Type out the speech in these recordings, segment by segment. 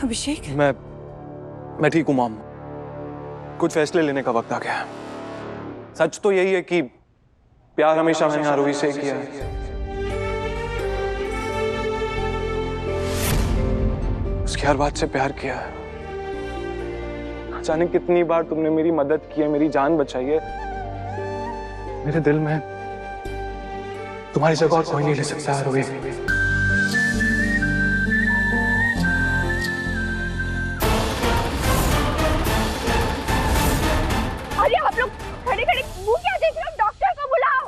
अभिषेक, मैं ठीक हूँ मॉम। कुछ फैसले लेने का वक्त आ गया है। सच तो यही है कि प्यार हमेशा मैंने आरोही से किया है। उसकी हर बात से प्यार किया है। जाने कितनी बार तुमने मेरी मदद की है, मेरी जान बचाई है। मेरे दिल में तुम्हारी जगह और कोई नहीं ले सकता आरोही। अरे आप लोग खड़े खड़े वो क्या देख रहे हो? डॉक्टर को बुलाओ।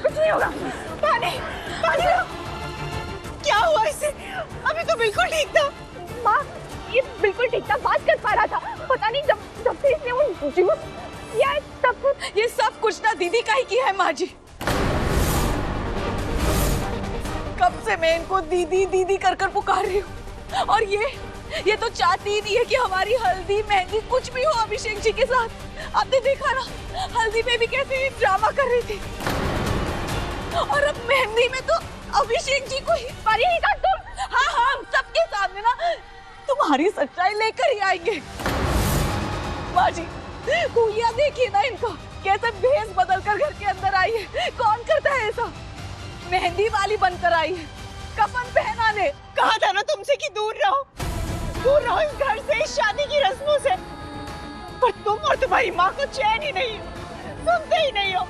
कुछ नहीं होगा। पानी पानी लो। क्या हुआ इसे? अभी तो बिल्कुल ठीक था। माँ, ये बिल्कुल ठीक था, बात कर पा रहा था। पता नहीं जब से इसने वो जूस किया है तब ये सब कुछ ना दीदी का ही किया है माँ जी। कब से मैं इनको दीदी दीदी कर कर पुकार रही हूँ, और ये तो चाहती ही नहीं है कि हमारी हल्दी मेहंदी कुछ भी हो अभिषेक जी के साथ। आपने देखा ना, हल्दी में भी कैसे ड्रामा कर रही थी, और अब मेहंदी में तो अभिषेक जी को ही परीदा तुम। हाँ हम सबके सामने ना तुम्हारी सच्चाई लेकर ही आएंगे। माँ जी, भूलिया देखिए ना इनको, कैसे भेष बदल कर घर के अंदर आई है। कौन करता है ऐसा? मेहंदी वाली बनकर आई है, कफन पहना ले। कहा था ना तुमसे कि दूर रहो इस घर से, इस शादी की रस्मों से। पर तुम और तुम्हारी माँ को चैन ही नहीं हो, सुनते ही नहीं हो।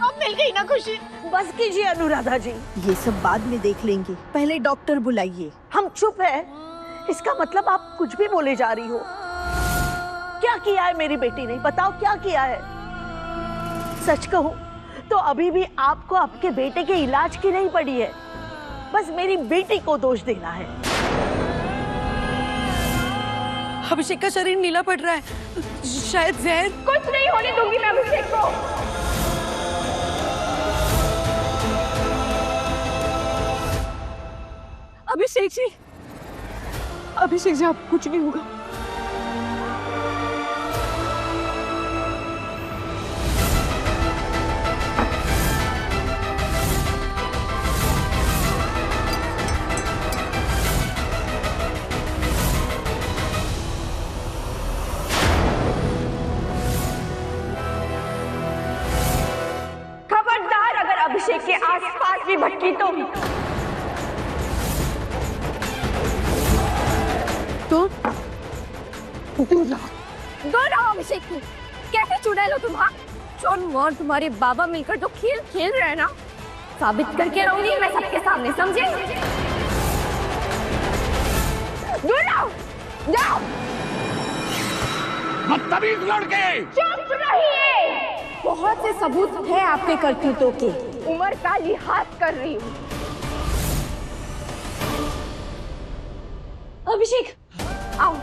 अब मिल गई ना खुशी। बस कीजिए अनुराधा जी, ये सब बाद में देख लेंगे, पहले डॉक्टर बुलाइए। हम चुप है, इसका मतलब आप कुछ भी बोले जा रही हो। क्या किया है मेरी बेटी ने? बताओ क्या किया है? सच कहूं तो अभी भी आपको आपके बेटे के इलाज की नहीं पड़ी है, बस मेरी बेटी को दोष देना है। अभिषेक का शरीर नीला पड़ रहा है, शायद जहर। कुछ नहीं होने दूंगी मैं अभिषेक को। अभिषेक जी आप कुछ नहीं होगा। खबरदार, अगर अभिषेक के आसपास भी भटकी तो दूर रहो अभिषेक की। कैसे चुड़ैल हो तुम? हाँ, जोन और तुम्हारे बाबा मिलकर जो खेल खेल रहे हैं ना, साबित करके रहूंगी मैं सबके सामने, समझे? दूर रहो, जाओ। बदतमीज लड़के! चुप रहिए। बहुत से सबूत है आपके करतूतों के। उम्र का लिहाज कर रही हूँ। अभिषेक आओ।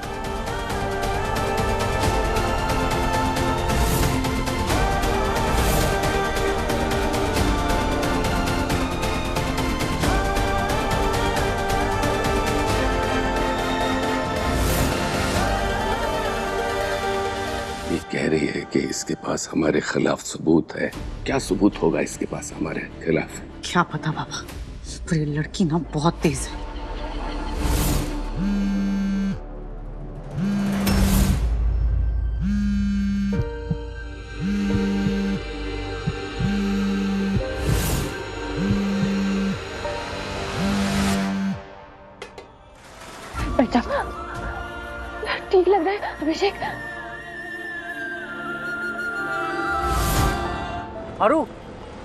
ये कह रही है कि इसके पास हमारे खिलाफ सबूत है। क्या सबूत होगा इसके पास हमारे खिलाफ? क्या पता बाबा, पर ये लड़की ना बहुत तेज है। बेटा ठीक लग रहा है अभिषेक?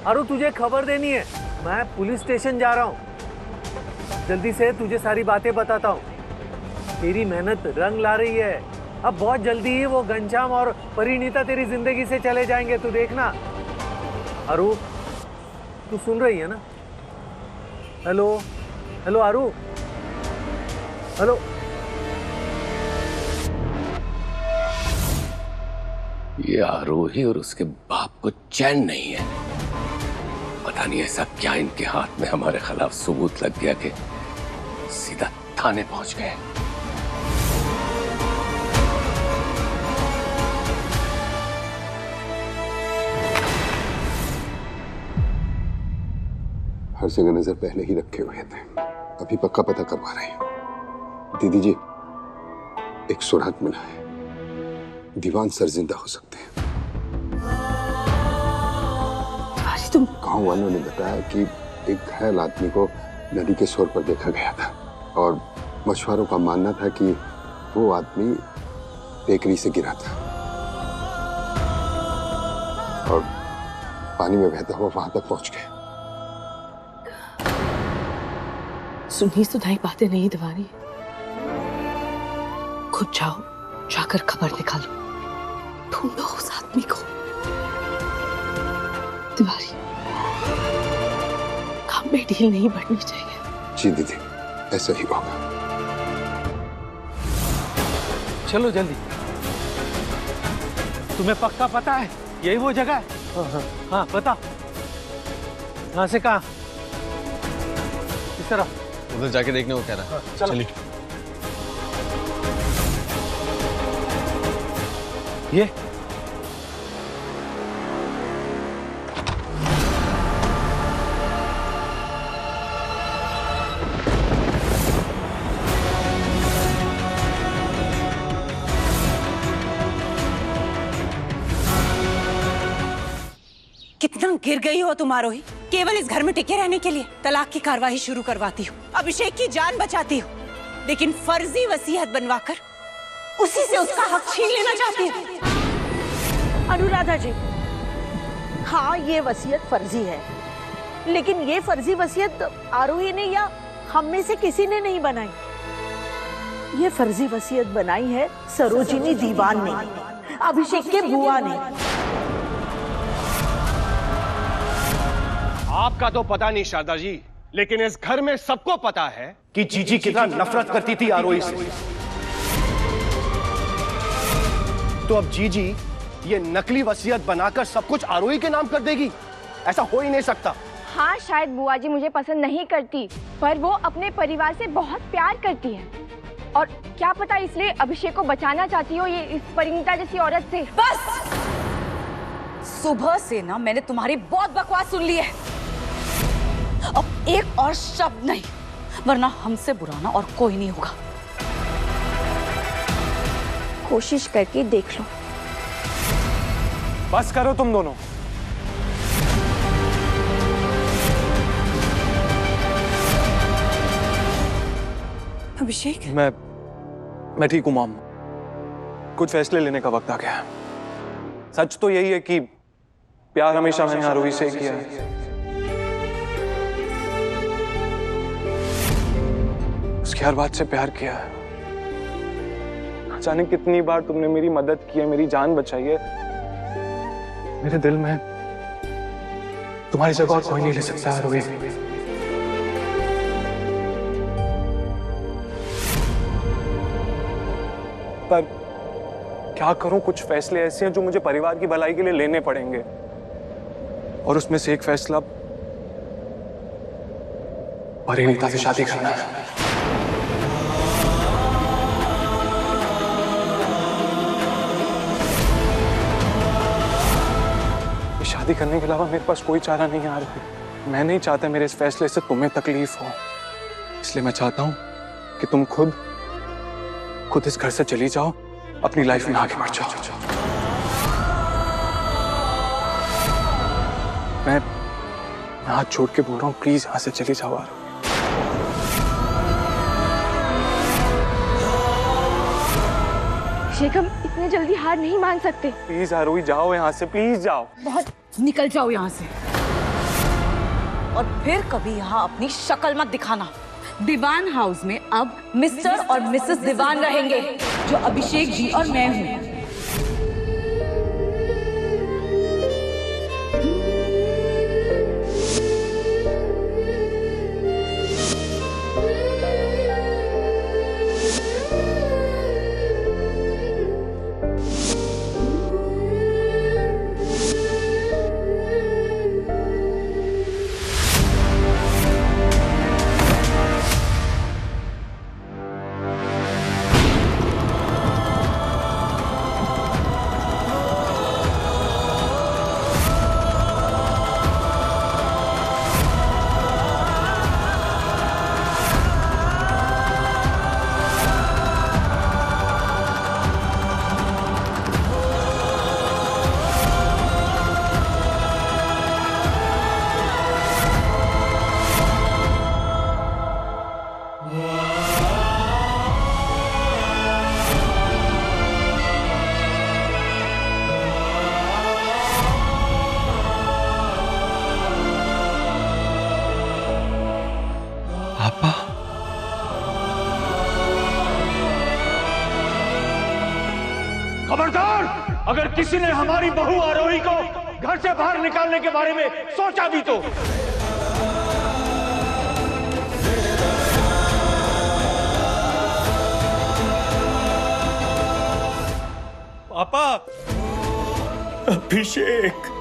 अरु तुझे खबर देनी है। मैं पुलिस स्टेशन जा रहा हूँ, जल्दी से तुझे सारी बातें बताता हूँ। तेरी मेहनत रंग ला रही है। अब बहुत जल्दी ही वो घनश्याम और परिणीता तेरी जिंदगी से चले जाएंगे, तू देखना। अरु, तू सुन रही है ना? हेलो हेलो अरु, हेलो। ये आरोही और उसके बाप को चैन नहीं है। पता नहीं ऐसा क्या इनके हाथ में हमारे खिलाफ सबूत लग गया कि सीधा थाने पहुंच गए। हर जगह नजर पहले ही रखे हुए थे, अभी पक्का पता करवा रहे हैं। दीदी जी, एक सुराग मिला है। दीवान सर जिंदा हो सकते हैं। तुम गांव वालों ने बताया कि एक घायल आदमी को नदी के छोर पर देखा गया था और मछुआरों का मानना था कि वो आदमी टेकरी से गिरा था और पानी में बहता हुआ वहां तक पहुंच गया। सुनी सुनाई बातें नहीं दिवानी, खुद जाओ, जाकर खबर निकालो, ढूंढो उस आदमी को। तिवारी, काम में ढील नहीं बढ़नी चाहिए। जी दीदी, ऐसा ही होगा। चलो जल्दी। तुम्हें पक्का पता है यही वो जगह है? हाँ पता। यहाँ से कहाँ? इस तरफ। उधर जाके देखने को कह रहा है। चलिए। ये कितना गिर गई हो तुम आरोही, केवल इस घर में टिके रहने के लिए। तलाक की कार्रवाई शुरू करवाती हूँ, अभिषेक की जान बचाती हूँ, लेकिन फर्जी वसीयत बनवाकर उसी से उसका हक छीन लेना चाहती हूँ। अनुराधा जी, हाँ ये वसीयत फर्जी है, लेकिन ये फर्जी वसीयत आरोही ने या हम में से किसी ने नहीं बनाई। ये फर्जी वसीयत बनाई है सरोजिनी दीवान ने, अभिषेक के बुआ ने। आपका तो पता नहीं शारदा जी, लेकिन इस घर में सबको पता है कि जीजी कितना नफरत करती थी आरोही से। तो अब जीजी ये नकली वसीयत बनाकर सब कुछ आरोही के नाम कर देगी? ऐसा हो ही नहीं सकता। हाँ शायद बुआ जी मुझे पसंद नहीं करती, पर वो अपने परिवार से बहुत प्यार करती है, और क्या पता इसलिए अभिषेक को बचाना चाहती हो ये इस परिणीता जैसी औरत से। बस, सुबह से ना मैंने तुम्हारी बहुत बकवास सुन ली है। अब एक और शब्द नहीं, वरना हमसे बुरा ना और कोई नहीं होगा। कोशिश करके देख लो। बस करो तुम दोनों। अभिषेक, मैं ठीक हूं माम। कुछ फैसले लेने का वक्त आ गया है। सच तो यही है कि प्यार हमेशा मैंने आरोही से किया है। उसकी हर बात से प्यार किया है। जाने कितनी बार तुमने मेरी मदद की है, मेरी जान बचाई है। मेरे दिल में तुम्हारी जगह और कोई नहीं ले सकता आरोही। पर क्या करूं, कुछ फैसले ऐसे हैं जो मुझे परिवार की भलाई के लिए लेने पड़ेंगे, और उसमें से एक फैसला परिणीता से शादी करना है। शादी करने के अलावा मेरे पास कोई चारा नहीं आ रही। मैं नहीं चाहता मेरे इस फैसले से तुम्हें तकलीफ हो, इसलिए मैं चाहता हूं कि तुम खुद इस घर से चली जाओ, अपनी लाइफ में आगे बढ़ जाओ। मैं हाथ छोड़ के बोल रहा हूं, प्लीज यहां से चली जाओ आरोही। शेखम, इतने जल्दी हार नहीं मान सकते। प्लीज आरोही जाओ यहाँ से, प्लीज जाओ। बहुत निकल जाओ यहाँ से, और फिर कभी यहाँ अपनी शक्ल मत दिखाना। दीवान हाउस में अब मिस्टर और मिसेस दीवान रहेंगे, जो अभिषेक जी और मैं हूँ। खबरदार, अगर किसी ने हमारी बहू आरोही को घर से बाहर निकालने के बारे में सोचा भी तो। पापा, अभिषेक,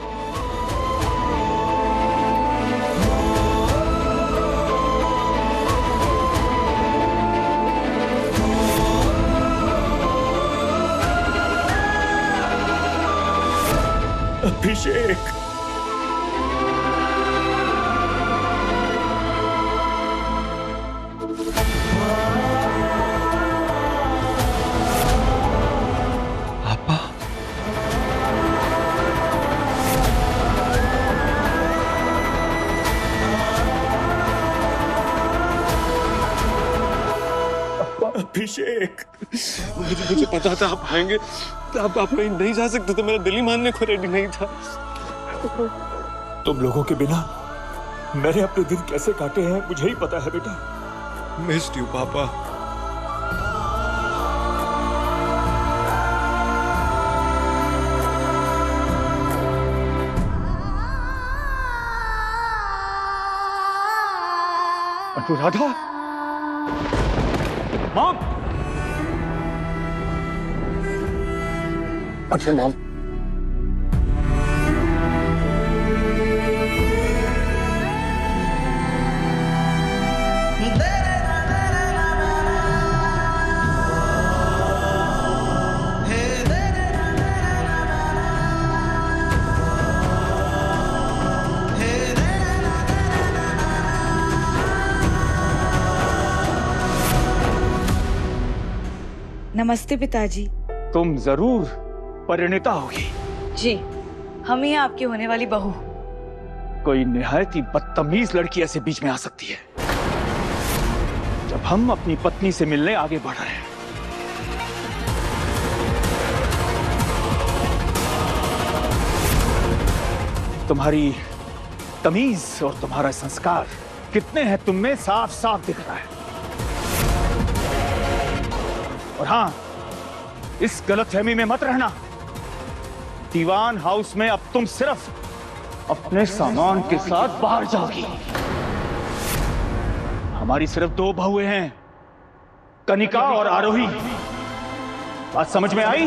अभिषेक, पापा, अभिषेक, मुझे पता था आप आएंगे। आप कहीं नहीं जा सकते थे, मेरा दिल ही मानने को रेडी नहीं था। तुम लोगों के बिना मैंने अपने दिन कैसे काटे हैं मुझे ही पता है बेटा। मिस्ड यू पापा। अनुराधा, मॉम, अच्छा मॉम, नमस्ते पिताजी। तुम जरूर परिणीता होगी। जी, हम ही आपकी होने वाली बहू। कोई निहायत ही बदतमीज लड़की ऐसे बीच में आ सकती है जब हम अपनी पत्नी से मिलने आगे बढ़ रहे हैं। तुम्हारी तमीज और तुम्हारा संस्कार कितने हैं तुम में साफ साफ दिख रहा है। और हां, इस गलतफहमी में मत रहना, दीवान हाउस में अब तुम सिर्फ अपने सामान के साथ बाहर जाओगी। हमारी सिर्फ दो बहुएं हैं, कनिका और आरोही। बात समझ में आई?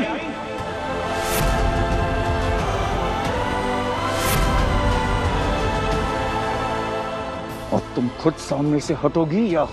और तुम खुद सामने से हटोगी या